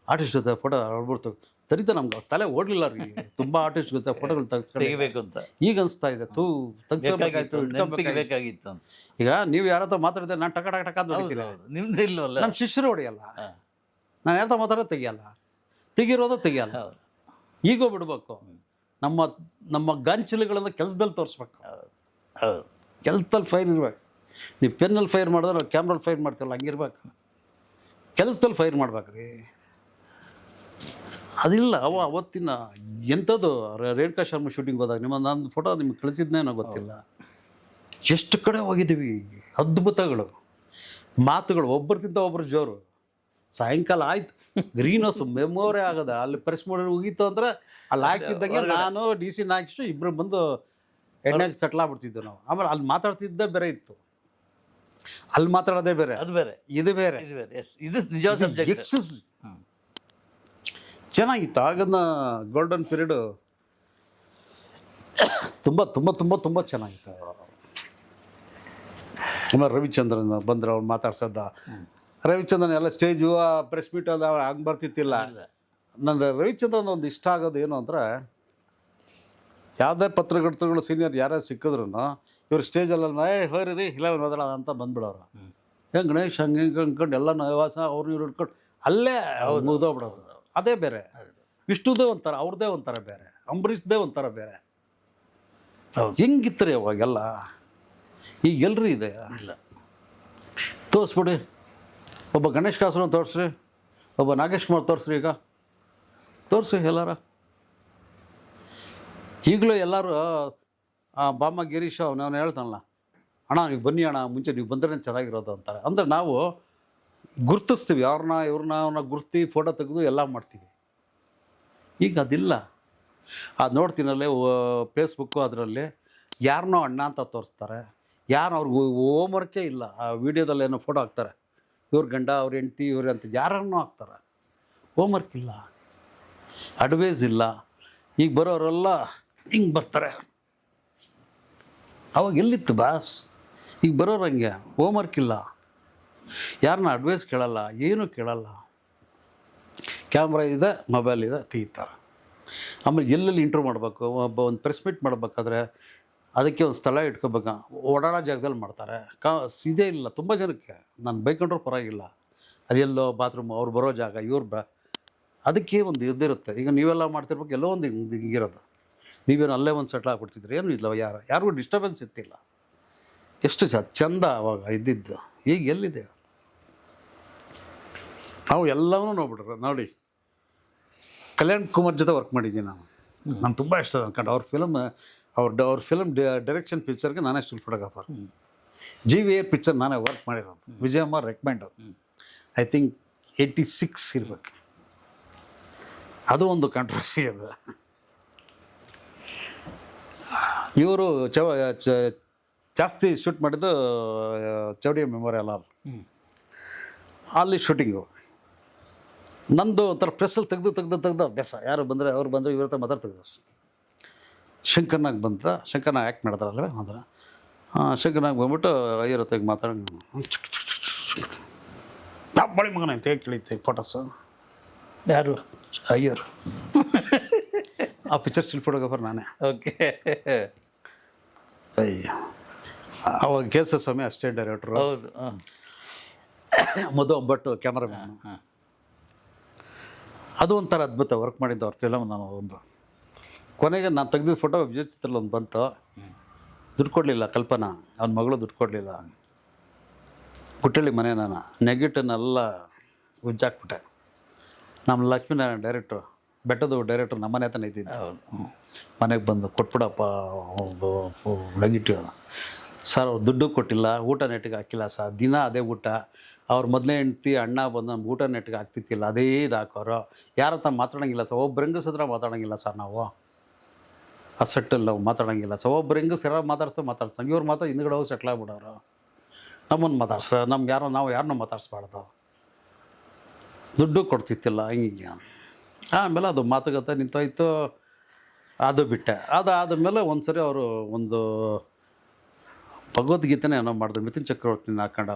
ಆರ್ಟಿಸ್ಟ್ ಜೊತೆ ಫೋಟೋ ಹೊಡ್ಬಿಡ್ತು ತರಿತ, ನಮ್ಗೆ ತಲೆ ಓಡಲಿಲ್ಲ ರೀ. ತುಂಬ ಆರ್ಟಿಸ್ಟ್ ಜೊತೆ ಫೋಟೋಗಳು ತೆಗಿಬೇಕು ಅಂತ ಈಗ ಅನಿಸ್ತಾ ಇದೆ. ತೆಗಿಬೇಕಾಗಿತ್ತು ಅಂತ. ಈಗ ನೀವು ಯಾರ ಹತ್ರ ಮಾತಾಡಿದ್ರೆ ನಾನು ಟಕ ಅಂತ ಹೊಡಿತೀನಿ, ನಿಮ್ದು ಇಲ್ಲವಲ್ಲ. ನಮ್ಮ ಶಿಷ್ಯರು ಹೊಡೆಯಲ್ಲ, ನಾನು ಯಾರ ಹತ್ರ ಮಾತಾಡೋದು ತೆಗಿಯೋದು ತೆಗಿಯಲ್ಲ. ಈಗೋ ಬಿಡ್ಬೇಕು. ನಮ್ಮ ಗಂಚಲುಗಳನ್ನು ಕೆಲಸದಲ್ಲಿ ತೋರಿಸ್ಬೇಕು. ಕೆಲಸದಲ್ಲಿ ಫೈರ್ ಇರ್ಬೇಕು. ನೀವು ಪೆನ್ನಲ್ಲಿ ಫೈರ್ ಮಾಡಿದ್ರೆ ನಾವು ಕ್ಯಾಮ್ರಲ್ಲಿ ಫೈರ್ ಮಾಡ್ತೀವಲ್ಲ, ಹಂಗಿರ್ಬೇಕು. ಕೆಲಸದಲ್ಲಿ ಫೈರ್ ಮಾಡ್ಬೇಕು ರೀ. ಅದಿಲ್ಲ. ಅವತ್ತಿನ ಎಂಥದ್ದು ರೇಣುಕಾ ಶರ್ಮಾ ಶೂಟಿಂಗ್ ಹೋದಾಗ ನಾನು ಫೋಟೋ ನಿಮ್ಗೆ ಕಳಿಸಿದ್ನೇನೋ ಗೊತ್ತಿಲ್ಲ. ಎಷ್ಟು ಕಡೆ ಹೋಗಿದ್ದೀವಿ, ಅದ್ಭುತಗಳು, ಮಾತುಗಳು, ಒಬ್ಬರಿಗಿಂತ ಒಬ್ಬರು ಜೋರು. ಸಾಯಂಕಾಲ ಆಯ್ತು, ಗ್ರೀನ್ ಹೌಸ್ ಮೆಮೊರಿ ಆಗೋದ, ಅಲ್ಲಿ ಪ್ರೆಸ್ ಮಾಡಿ ಹೋಗಿತ್ತು ಅಂದರೆ ಅಲ್ಲಿ ಹಾಕಿದ್ದಂಗೆ ನಾನು DC ನಾಗಿಷ್ಟು ಇಬ್ಬರು ಬಂದು ಎಣ್ಣೆಗೆ ಸೆಟ್ಲ್ ಆಗ್ಬಿಡ್ತಿದ್ದು ನಾವು. ಆಮೇಲೆ ಅಲ್ಲಿ ಮಾತಾಡ್ತಿದ್ದೇ ಬೇರೆ ಇತ್ತು, ಅಲ್ಲಿ ಮಾತಾಡೋದೇ ಬೇರೆ, ಅದು ಬೇರೆ, ಇದು ಬೇರೆ. ಇದು ನಿಜವಾದ ಸಬ್ಜೆಕ್ಟ್. ಚೆನ್ನಾಗಿತ್ತು ಆಗಿನ ಗೋಲ್ಡನ್ ಪೀರಿಯಡು. ತುಂಬ ತುಂಬ ತುಂಬ ತುಂಬ ಚೆನ್ನಾಗಿತ್ತು. ಆಮೇಲೆ ರವಿಚಂದ್ರನ್ ಬಂದ್ರೆ ಅವ್ರು ಮಾತಾಡ್ಸೋದ, ರವಿಚಂದ್ರನ್ ಎಲ್ಲ ಸ್ಟೇಜು ಪ್ರೆಸ್ ಮೀಟ್ ಅದು ಹಂಗೆ ಬರ್ತಿತ್ತಿಲ್ಲ. ನನ್ನ ರವಿಚಂದ್ರನ್ ಒಂದು ಇಷ್ಟ ಆಗೋದು ಏನು ಅಂದರೆ, ಯಾವುದೇ ಪತ್ರಕರ್ತರುಗಳು ಸೀನಿಯರ್ ಯಾರ್ಯಾರು ಸಿಕ್ಕಿದ್ರು ಇವ್ರು ಸ್ಟೇಜಲ್ಲ ಹೋರಿ ರೀ ಇಲ್ಲ ಹೋದಳ ಅಂತ ಬಂದ್ಬಿಡೋರು. ಹೆಂಗೆ ಗಣೇಶ್ ಹಂಗೆ ಹಿಂಗೆ ಅಂದ್ಕೊಂಡು ಎಲ್ಲ ನವಾಸ ಅವ್ರು ಇವ್ರು ಹಿಡ್ಕೊಂಡು ಅಲ್ಲೇ ಮುಗ್ದೋಗ್ಬಿಡೋದು. ಅದೇ ಬೇರೆ. ವಿಷ್ಣುದೇ ಒಂಥರ, ಅವ್ರದ್ದೇ ಒಂಥರ ಬೇರೆ, ಅಂಬರೀಷ್ದೇ ಒಂಥರ ಬೇರೆ. ಹೆಂಗಿತ್ತು ರೀ ಅವಾಗೆಲ್ಲ. ಈಗ ಎಲ್ರಿ ಇದೆ ಇಲ್ಲ. ತೋರಿಸ್ಬಿಡಿ, ಒಬ್ಬ ಗಣೇಶ್ ಕಾಸರನ್ನ ತೋರಿಸ್ರಿ, ಒಬ್ಬ ನಾಗೇಶ್ ಕುಮಾರ್ ತೋರಿಸ್ರಿ, ಈಗ ತೋರಿಸಿ ಎಲ್ಲಾರ. ಈಗಲೂ ಎಲ್ಲರೂ ಬಾಮ್ಮ ಗಿರೀಶ್ ಅವನು ಹೇಳ್ತಾನಲ್ಲ, ಅಣ್ಣ ನೀವು ಬನ್ನಿ ಅಣ್ಣ, ಮುಂಚೆ ನೀವು ಬಂದ್ರೆ ಚೆನ್ನಾಗಿರೋದು ಅಂತಾರೆ. ಅಂದರೆ ನಾವು ಗುರ್ತಿಸ್ತೀವಿ ಅವ್ರನ್ನ ಇವ್ರನ್ನ ಗುರ್ತಿ ಫೋಟೋ ತೆಗೆದು ಎಲ್ಲ ಮಾಡ್ತೀವಿ. ಈಗ ಅದಿಲ್ಲ. ಅದು ನೋಡ್ತೀನಲ್ಲೇ ಫೇಸ್ಬುಕ್ಕು, ಅದರಲ್ಲಿ ಯಾರನ್ನೋ ಅಣ್ಣ ಅಂತ ತೋರಿಸ್ತಾರೆ, ಯಾರು ಅವ್ರಿಗೆ ಹೋಮ್ವರ್ಕೇ ಇಲ್ಲ. ಆ ವೀಡಿಯೋದಲ್ಲಿ ಏನೋ ಫೋಟೋ ಹಾಕ್ತಾರೆ, ಇವ್ರ ಗಂಡ ಅವ್ರ ಹೆಂಡ್ತಿ ಇವ್ರು ಅಂತ ಯಾರನ್ನೂ ಹಾಕ್ತಾರೆ. ಹೋಮ್ವರ್ಕ್ ಇಲ್ಲ, ಅಡ್ವೈಸ್ ಇಲ್ಲ. ಈಗ ಬರೋರೆಲ್ಲ ಹಿಂಗೆ ಬರ್ತಾರೆ. ಅವಾಗ ಎಲ್ಲಿತ್ತು ಬಾಸ್? ಈಗ ಬರೋರು ಹಂಗೆ, ಹೋಮ್ವರ್ಕ್ ಇಲ್ಲ, ಯಾರನ್ನ ಅಡ್ವೈಸ್ ಕೇಳಲ್ಲ, ಏನೂ ಕೇಳಲ್ಲ. ಕ್ಯಾಮ್ರಾ ಇದೆ, ಮೊಬೈಲ್ ಇದೆ, ತೆಗಿತಾರೆ. ಆಮೇಲೆ ಎಲ್ಲೆಲ್ಲಿ ಇಂಟ್ರ್ಯೂ ಮಾಡಬೇಕು, ಒಂದು ಪ್ರೆಸ್ ಮೀಟ್ ಮಾಡಬೇಕಾದ್ರೆ ಅದಕ್ಕೆ ಒಂದು ಸ್ಥಳ ಇಟ್ಕೋಬೇಕು, ಓಡಾಡೋ ಜಾಗದಲ್ಲಿ ಮಾಡ್ತಾರೆ. ಇದೇ ಇಲ್ಲ ತುಂಬ ಜನಕ್ಕೆ. ನಾನು ಬೈಕೊಂಡ್ರೂ ಪರವಾಗಿಲ್ಲ, ಅದೆಲ್ಲೋ ಬಾತ್ರೂಮ್, ಅವ್ರು ಬರೋ ಜಾಗ, ಅದಕ್ಕೆ ಒಂದು ಇದಿರುತ್ತೆ. ಈಗ ನೀವೆಲ್ಲ ಮಾಡ್ತಿರ್ಬೇಕು, ಎಲ್ಲೋ ಒಂದು ಹಿಂಗಿರೋದು. ನೀವೇನು ಅಲ್ಲೇ ಒಂದು ಸೆಟ್ಲ್ ಆಗಿಬಿಡ್ತಿದ್ರಿ, ಏನೂ ಇಲ್ಲ, ಯಾರಿಗೂ ಡಿಸ್ಟರ್ಬೆನ್ಸ್ ಇರ್ತಿಲ್ಲ. ಎಷ್ಟು ಚಂದ ಅವಾಗ ಇದ್ದಿದ್ದು. ಈಗ ಎಲ್ಲಿದೆ? ನಾವು ಎಲ್ಲವೂ ನೋಡ್ಬಿಟ್ರೆ ನೋಡಿ. ಕಲ್ಯಾಣ್ ಕುಮಾರ್ ಜೊತೆ ವರ್ಕ್ ಮಾಡಿದ್ದೀನಿ ನಾನು ತುಂಬ ಇಷ್ಟ ಅನ್ಕೊಂಡು. ಅವ್ರ ಫಿಲಮ್ ಡೈರೆಕ್ಷನ್ ಪಿಕ್ಚರ್ಗೆ ನಾನೇ ಸ್ಟಿಲ್ ಫೋಟೋಗ್ರಾಫರ್. GVR ಪಿಕ್ಚರ್ ನಾನೇ ವರ್ಕ್ ಮಾಡಿರೋದು. ವಿಜಯಮ್ಮ ರೆಕಮೆಂಡು, ಐ ಥಿಂಕ್ 86 ಇರ್ಬೇಕು. ಅದು ಒಂದು ಕಾಂಟ್ರವರ್ಸಿ. ಅದು ಇವರು ಜಾಸ್ತಿ ಶೂಟ್ ಮಾಡಿದ್ದು ಚೌಡಿಯ ಮೆಮೋರಿಯಲ್ ಹಾಲ್, ಅಲ್ಲಿ ಶೂಟಿಂಗು. ನಂದು ಒಂಥರ ಪ್ರೆಸ್ಸಲ್ಲಿ ತೆಗ್ದು ಅಭ್ಯಾಸ. ಯಾರು ಬಂದರೆ ಅವ್ರು ಬಂದರೆ ಇವ್ರ ಹತ್ರ ಮಾತಾಡ್ತಿದ್ದೆ. ಶಂಕರ್ನಾಗ್ ಬಂತ, ಶಂಕರ್ನಾಗ್ ಆ್ಯಕ್ಟ್ ಮಾಡ್ತಾರಲ್ವ ಅಂದ್ರೆ, ಶಂಕರ್ನಾಗ್ ಬಂದ್ಬಿಟ್ಟು ಅಯ್ಯರ ತೆಗೆ ಮಾತಾಡೋಂಗೆ, ಬಳಿ ಮಗನ ಅಂತ ಹೇಗೆ ತಿಳಿಯುತ್ತೆ ಫೋಟೋಸು. ಯಾರು? ಅಯ್ಯರು. ಆ ಪಿಕ್ಚರ್ ಸ್ಟಿಲ್ ಫೋಟೋಗ್ರಾಫರ್ ನಾನೇ. ಓಕೆ. ಅಯ್ಯ, ಅವಾಗ KS ಸ್ವಾಮಿ ಅಸಿಸ್ಟೆಂಟ್ ಡೈರೆಕ್ಟ್ರು, ಹೌದು. ಮಧು ಒಬ್ಬಟ್ಟು ಕ್ಯಾಮ್ರಾಮ್ಯಾನು. ಅದು ಒಂಥರ ಅದ್ಭುತ ವರ್ಕ್ ಮಾಡಿದ್ದು ಅವ್ರ ಫಿಲಮ್. ನಾನು ಒಂದು ಕೊನೆಗೆ ನಾನು ತೆಗೆದಿದ್ದ ಫೋಟೋ ವಿಜಯ್ ಚಿತ್ರದಲ್ಲಿ ಒಂದು ಬಂತು. ದುಡ್ಡು ಕೊಡಲಿಲ್ಲ ಕಲ್ಪನಾ, ಅವನ ಮಗಳು ದುಡ್ಡು ಕೊಡಲಿಲ್ಲ. ಕುಟ್ಟಳ್ಳಿ ಮನೆ ನಾನು ನೆಗೆಟನ್ನೆಲ್ಲ ಉಜ್ಜಾಕ್ಬಿಟ್ಟೆ. ನಮ್ಮ ಲಕ್ಷ್ಮೀನಾರಾಯಣ ಡೈರೆಕ್ಟ್ರು, ಬೆಟ್ಟದ ಡೈರೆಕ್ಟ್ರು ನಮ್ಮ ಮನೆ ಹತ್ರ ಇದ್ದಿದ್ದು. ಮನೆಗೆ ಬಂದು ಕೊಟ್ಬಿಡಪ್ಪ ನೆಗೆಟಿವ್. ಸರ್ ಅವ್ರು ದುಡ್ಡು ಕೊಟ್ಟಿಲ್ಲ, ಊಟ ನೆಟ್ಟಿಗೆ ಹಾಕಿಲ್ಲ ಸರ್, ದಿನ ಅದೇ ಊಟ. ಅವ್ರ ಮೊದಲೇ ಹೆಂಡ್ತಿ ಅಣ್ಣ ಬಂದು ನಮ್ಗೆ ಊಟ ನೆಟ್ಟಿಗೆ ಆಗ್ತಿತ್ತಿಲ್ಲ, ಅದೇ ಇದು ಹಾಕೋರು. ಯಾರ ಹತ್ರ ಮಾತಾಡೋಂಗಿಲ್ಲ ಸರ್, ಒಬ್ಬರು ಹೆಂಗಸ್ ಹತ್ರ ಮಾತಾಡೋಂಗಿಲ್ಲ ಸರ್, ನಾವು ಆ ಸೆಟ್ಟಲ್ಲಿ ನಾವು ಮಾತಾಡೋಂಗಿಲ್ಲ ಸರ್. ಒಬ್ಬರು ಹೆಂಗಸ್ ಯಾರು ಮಾತಾಡ್ತಾನೆ, ಇವ್ರು ಮಾತ್ರ ಹಿಂದ್ಗಡೆ ಹೋಗಿ ಸೆಟ್ಲ್ ಆಗ್ಬಿಡೋರು. ನಮ್ಮನ್ನು ನಾವು ಯಾರನ್ನೂ ಮಾತಾಡಿಸ್ಬಾರ್ದು, ದುಡ್ಡು ಕೊಡ್ತಿತ್ತಿಲ್ಲ ಹಿಂಗೆ. ಆಮೇಲೆ ಅದು ಮಾತುಕತೆ ನಿಂತೋಯ್ತು, ಅದು ಬಿಟ್ಟೆ. ಅದಾದಮೇಲೆ ಒಂದು ಸರಿ ಅವರು ಒಂದು ಭಗವದ್ಗೀತೆನೇ ಏನೋ ಮಾಡಿದ್ರು, ಮಿಥುನ್ ಚಕ್ರವರ್ತಿನ ಹಾಕೊಂಡು.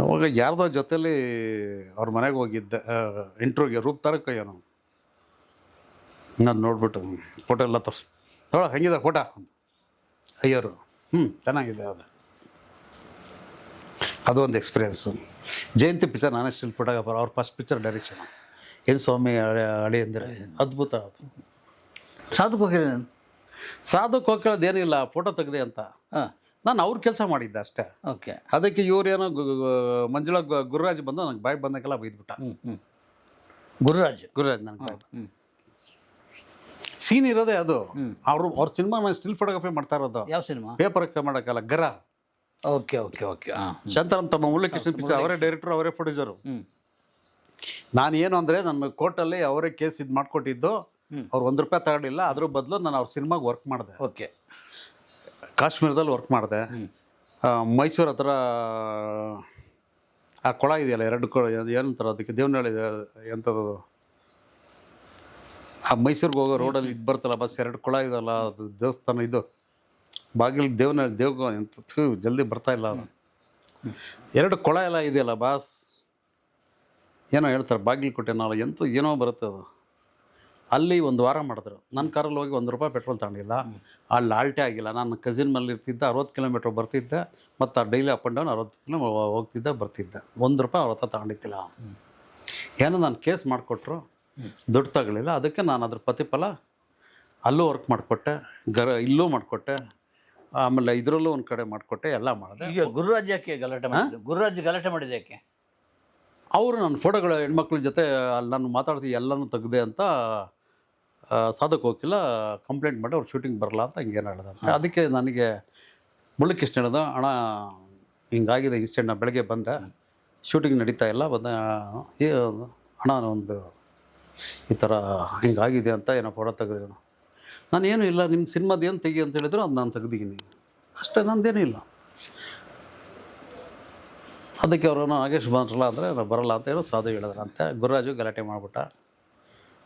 ಅವಾಗ ಯಾರ್ದೋ ಜೊತೇಲಿ ಅವ್ರ ಮನೆಗೆ ಹೋಗಿದ್ದೆ ಇಂಟ್ರ್ಯೂಗೆ, ರೂಪ್ ತಾರಕ ಏನೋ. ನಾನು ನೋಡ್ಬಿಟ್ಟು ಫೋಟೋ ಎಲ್ಲ ತೋರಿಸಿ, ನೋಡೋ ಹೆಂಗಿದೆ ಫೋಟೋ ಅಯ್ಯರು. ಚೆನ್ನಾಗಿದೆ. ಅದು ಒಂದು ಎಕ್ಸ್ಪೀರಿಯೆನ್ಸು. ಜಯಂತಿ ಪಿಕ್ಚರ್ ನಾನೇ ಸ್ಟಿಲ್ ಫೋಟೋಗ್ರಾಫರ್. ಅವ್ರ ಫಸ್ಟ್ ಪಿಕ್ಚರ್ ಡೈರೆಕ್ಷನ್ ಏನು ಸ್ವಾಮಿ ಹಳಿ ಅಂದರೆ ಅದ್ಭುತ. ಅದು ಸಾಧು ಕೋಕಿಲದೇನಿಲ್ಲ, ಫೋಟೋ ತೆಗೆದೆ ಅಂತ. ನಾನು ಅವ್ರ ಕೆಲಸ ಮಾಡಿದ್ದೆ ಅಷ್ಟೇ. ಓಕೆ. ಅದಕ್ಕೆ ಇವ್ರೇನೋ ಮಂಜುಳಾ ಗುರುರಾಜ್ ಬಂದು ನನಗೆ ಬಾಯಿ ಬಂದಾಗೆಲ್ಲ ಬೈದ್ಬಿಟ್ಟ. ಗುರುರಾಜ್ ನನಗೆ ಬಾಯ್ ಸೀನ್ ಇರೋದೇ ಅದು. ಅವ್ರ ಸಿನಿಮಾ ಸ್ಟಿಲ್ ಫೋಟೋಗ್ರಫಿ ಮಾಡ್ತಾ ಇರೋದು. ಯಾವ ಸಿನಿಮಾ? ಪೇಪರ್ ಮಾಡೋಕ್ಕಲ್ಲ, ಗರ. Okay okay okay. ಶಂತರಂ ತಮ್ಮ ಮುರಳೀಕೃಷ್ಣ ಪಿಕ್ಚರ್ ಅವರೇ ಡೈರೆಕ್ಟ್ರು, ಅವರೇ ಪ್ರೊಡ್ಯೂಸರು. ನಾನು ಏನು ಅಂದರೆ ನನ್ನ ಕೋರ್ಟಲ್ಲಿ ಅವರೇ ಕೇಸ್ ಇದು ಮಾಡಿಕೊಟ್ಟಿದ್ದು. ಅವ್ರು ₹1 ತಗೊಳ್ಳಿಲ್ಲ, ಅದ್ರ ಬದಲು ನಾನು ಅವ್ರ ಸಿನಿಮಾಗೆ ವರ್ಕ್ ಮಾಡಿದೆ. ಓಕೆ. ಕಾಶ್ಮೀರದಲ್ಲಿ ವರ್ಕ್ ಮಾಡಿದೆ. ಮೈಸೂರು ಹತ್ರ ಆ ಕೊಳ ಇದೆಯಲ್ಲ, 2 ಕೊಳ, ಏನಂತಾರೆ ಅದಕ್ಕೆ, ದೇವನಹಳ್ಳಿ ಎಂಥದ್ದು, ಆ ಮೈಸೂರಿಗೆ ಹೋಗೋ ರೋಡಲ್ಲಿ ಇದು ಬರ್ತಲ್ಲ ಬಸ್, 2 ಕೊಳ ಇದೆಯಲ್ಲ, ಅದು ದೇವಸ್ಥಾನ, ಇದು ಬಾಗಿಲು ದೇವ್ಗ ಎಂತ ಜಲ್ದಿ ಬರ್ತಾಯಿಲ್ಲ ಅದು. 2 ಕೊಳ ಎಲ್ಲ ಇದೆಯಲ್ಲ ಬಾಸ್, ಏನೋ ಹೇಳ್ತಾರೆ, ಬಾಗಿಲು ಕೊಟ್ಟೆ ನಾವು ಏನೋ ಬರುತ್ತೆ ಅದು. ಅಲ್ಲಿ ಒಂದು ವಾರ ಮಾಡಿದ್ರು. ನನ್ನ ಕಾರಲ್ಲಿ ಹೋಗಿ ₹1 ಪೆಟ್ರೋಲ್ ತಗೊಂಡಿಲ್ಲ, ಅಲ್ಲಿ ಆಲ್ಟೇ ಆಗಿಲ್ಲ. ನಾನು ಕಸಿನ್ ಮನೇಲಿ ಇರ್ತಿದ್ದೆ, 60 ಕಿಲೋಮೀಟ್ರ್ ಬರ್ತಿದ್ದೆ, ಮತ್ತು daily up and down 60 kilometre ಹೋಗ್ತಿದ್ದೆ ಬರ್ತಿದ್ದೆ. ₹1 ಅವ್ರ ಹತ್ರ ತಗೊಂಡಿದ್ದಿಲ್ಲ. ಏನೋ ನಾನು ಕೇಸ್ ಮಾಡಿಕೊಟ್ರು, ದುಡ್ಡು ತಗೊಳ್ಳಿಲ್ಲ. ಅದಕ್ಕೆ ನಾನು ಅದ್ರ ಪ್ರತಿಫಲ ಅಲ್ಲೂ ವರ್ಕ್ ಮಾಡಿಕೊಟ್ಟೆ, ಇಲ್ಲೂ ಮಾಡಿಕೊಟ್ಟೆ, ಆಮೇಲೆ ಇದರಲ್ಲೂ ಒಂದು ಕಡೆ ಮಾಡಿಕೊಟ್ಟೆ, ಎಲ್ಲ ಮಾಡಿದೆ. ಈಗ ಗುರುರಾಜ್ ಯಾಕೆ ಗಲಾಟೆ ಮಾಡಿದ್ದು? ಗುರುರಾಜ್ ಗಲಾಟೆ ಮಾಡಿದ್ದು ಯಾಕೆ? ಅವರು ನನ್ನ ಫೋಟೋಗಳು ಹೆಣ್ಮಕ್ಳ ಜೊತೆ ಅಲ್ಲಿ ನಾನು ಮಾತಾಡ್ತೀವಿ ಎಲ್ಲನೂ ತೆಗ್ದೆ ಅಂತ ಸಾಧಕ್ ವಕೀಲ ಕಂಪ್ಲೇಂಟ್ ಮಾಡಿ ಅವ್ರು ಶೂಟಿಂಗ್ ಬರಲ್ಲ ಅಂತ ಹಿಂಗೇನು ಹೇಳ್ದಂತೆ. ಅದಕ್ಕೆ ನನಗೆ ಮುಳ್ಳಿಕೃಷ್ಣ ಹೇಳ್ದ, ಅಣ್ಣ ಹಿಂಗಾಗಿದೆ ಇನ್ಸಿಡೆಂಟ್. ನಾನು ಬೆಳಗ್ಗೆ ಬಂದೆ, ಶೂಟಿಂಗ್ ನಡೀತಾ ಇಲ್ಲ, ಬಂದ ಅಣ್ಣ ಒಂದು ಈ ಥರ ಹಿಂಗಾಗಿದೆ ಅಂತ ಏನೋ ಫೋಟೋ ತೆಗೆದಿರೋನು. ನಾನೇನು ಇಲ್ಲ, ನಿಮ್ಮ ಸಿನಿಮಾದ ಏನು ತೆಗಿ ಅಂತ ಹೇಳಿದ್ರು ಅದು ನಾನು ತೆಗ್ದಿದ್ದೀನಿ ಅಷ್ಟೇ, ನಂದೇನೂ ಇಲ್ಲ. ಅದಕ್ಕೆ ಅವರು ನಾಗೇಶ್ ಬರಲ್ಲ ಅಂದರೆ ನಾನು ಬರಲ್ಲ ಅಂತ ಏನೋ ಸಾಧು ಹೇಳಿದ್ರಂತೆ. ಗುರುರಾಜು ಗಲಾಟೆ ಮಾಡಿಬಿಟ್ಟ.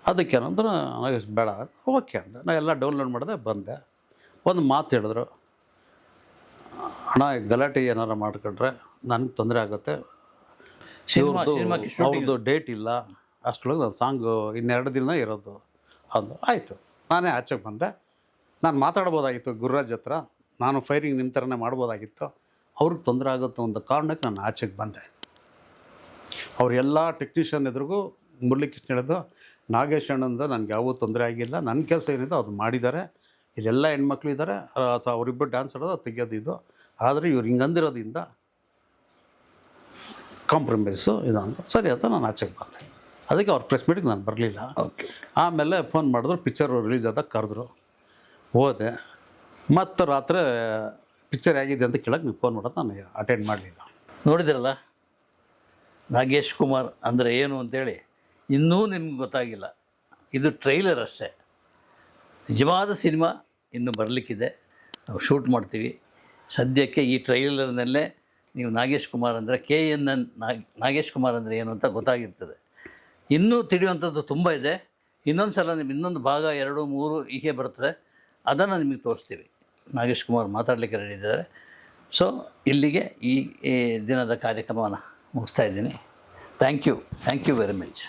ಅದಕ್ಕೇನಂದ್ರೆ ನಾಗೇಶ್ ಬೇಡ ಓಕೆ ಅಂದೆ. ನಾನು ಎಲ್ಲ ಡೌನ್ಲೋಡ್ ಮಾಡಿದೆ, ಬಂದೆ. ಒಂದು ಮಾತು ಹೇಳಿದ್ರು, ಅಣ್ಣ ಗಲಾಟೆ ಏನಾರು ಮಾಡ್ಕೊಂಡ್ರೆ ನನಗೆ ತೊಂದರೆ ಆಗುತ್ತೆ, ಅವ್ರದ್ದು ಡೇಟ್ ಇಲ್ಲ, ಅಷ್ಟರೊಳಗೆ ನಾನು ಸಾಂಗು 2 ದಿನ ಇರೋದು ಅಂದು. ಆಯಿತು, ನಾನೇ ಆಚೆಗೆ ಬಂದೆ. ನಾನು ಮಾತಾಡ್ಬೋದಾಗಿತ್ತು ಗುರುರಾಜ್ ಹತ್ರ, ನಾನು ಫೈರಿಂಗ್ ನಿಮ್ಮ ಥರನೇ ಮಾಡ್ಬೋದಾಗಿತ್ತು. ಅವ್ರಿಗೆ ತೊಂದರೆ ಆಗುತ್ತೆ ಒಂದು ಕಾರಣಕ್ಕೆ ನಾನು ಆಚೆಗೆ ಬಂದೆ. ಅವರೆಲ್ಲ ಟೆಕ್ನಿಷಿಯನ್ ಎದುರಿಗೂ ಮುರಳೀಕೃಷ್ಣ ಹೇಳಿದ್ದು, ನಾಗೇಶ್ ಅಣ್ಣಂದ ನನಗೆ ಯಾವೂ ತೊಂದರೆ ಆಗಿಲ್ಲ, ನನ್ನ ಕೆಲಸ ಏನಿದೆ ಅದು ಮಾಡಿದ್ದಾರೆ, ಇಲ್ಲೆಲ್ಲ ಹೆಣ್ಮಕ್ಳು ಇದ್ದಾರೆ, ಅಥವಾ ಅವರಿಬ್ಬರು ಡ್ಯಾನ್ಸ್ ಆಡೋದು ಅದು ತೆಗಿಯೋದು ಇದು. ಆದರೆ ಇವ್ರು ಹಿಂಗಂದಿರೋದ್ರಿಂದ ಕಾಂಪ್ರಮೈಸು ಇದು ಅಂತ ಸರಿ ಅಂತ ನಾನು ಆಚೆಗೆ ಬಂದೆ. ಅದಕ್ಕೆ ಅವ್ರ ಪ್ರೆಸ್ ಮೀಟಿಗೆ ನಾನು ಬರಲಿಲ್ಲ. ಆಮೇಲೆ ಫೋನ್ ಮಾಡಿದ್ರು, ಪಿಕ್ಚರ್ ರಿಲೀಸ್ ಆದಾಗ ಕರೆದ್ರು, ಹೋದೆ. ಮತ್ತು ರಾತ್ರಿ ಪಿಕ್ಚರ್ ಹೇಗಿದೆ ಅಂತ ಕೇಳಕ್ಕೆ ನೀವು ಫೋನ್ ಮಾಡೋದು ನಾನು ಅಟೆಂಡ್ ಮಾಡಲಿಲ್ಲ. ನೋಡಿದ್ರಲ್ಲ ನಾಗೇಶ್ ಕುಮಾರ್ ಅಂದರೆ ಏನು ಅಂತೇಳಿ ಇನ್ನೂ ನಿಮ್ಗೆ ಗೊತ್ತಾಗಿಲ್ಲ. ಇದು ಟ್ರೈಲರ್ ಅಷ್ಟೇ, ನಿಜವಾದ ಸಿನಿಮಾ ಇನ್ನೂ ಬರಲಿಕ್ಕಿದೆ. ನಾವು ಶೂಟ್ ಮಾಡ್ತೀವಿ. ಸದ್ಯಕ್ಕೆ ಈ ಟ್ರೈಲರ್ನಲ್ಲೇ ನೀವು ನಾಗೇಶ್ ಕುಮಾರ್ ಅಂದರೆ KNN ನಾಗೇಶ್ ಕುಮಾರ್ ಅಂದರೆ ಏನು ಅಂತ ಗೊತ್ತಾಗಿರ್ತದೆ. ಇನ್ನೂ ತಿಳಿಯುವಂಥದ್ದು ತುಂಬ ಇದೆ. ಇನ್ನೊಂದು ಸಲ ನಿಮ್ಗೆ ಇನ್ನೊಂದು ಭಾಗ 2, 3 ಹೀಗೆ ಬರ್ತದೆ, ಅದನ್ನು ನಿಮಗೆ ತೋರಿಸ್ತೀವಿ. ನಾಗೇಶ್ ಕುಮಾರ್ ಮಾತಾಡಲಿಕ್ಕೆ ರೆಡಿ ಇದ್ದಾರೆ. ಸೊ ಇಲ್ಲಿಗೆ ಈ ದಿನದ ಕಾರ್ಯಕ್ರಮವನ್ನು ಮುಗಿಸ್ತಾ ಇದ್ದೀನಿ. Thank you very much.